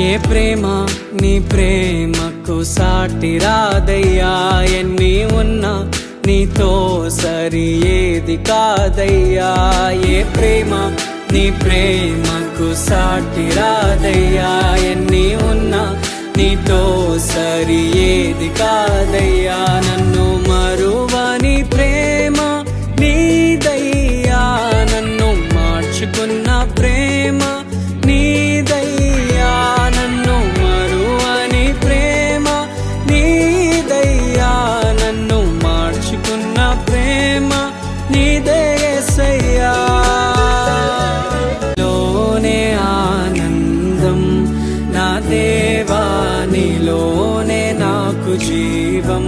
ఏ ప్రేమ నీ ప్రేమకు సాటి రాదయ్యా, ఎన్ని ఉన్నా నీతో సరి ఏది కాదయ్యా. ఏ ప్రేమ నీ ప్రేమకు సాటి రాదయ్యా, ఎన్ని ఉన్నా నీతో సరి ఏది కాదయ్యా. నన్ను మరువని ప్రేమ నీదయ్యా, నన్ను మార్చుకున్న ప్రేమ నీదయ్యా. నన్ను మరువని ప్రేమ నీదయ్యా, నన్ను మార్చుకున్న ప్రేమ నీదే యేసయ్యా. లోనే ఆనందం నా దేవా, నీలోనే నాకు జీవం.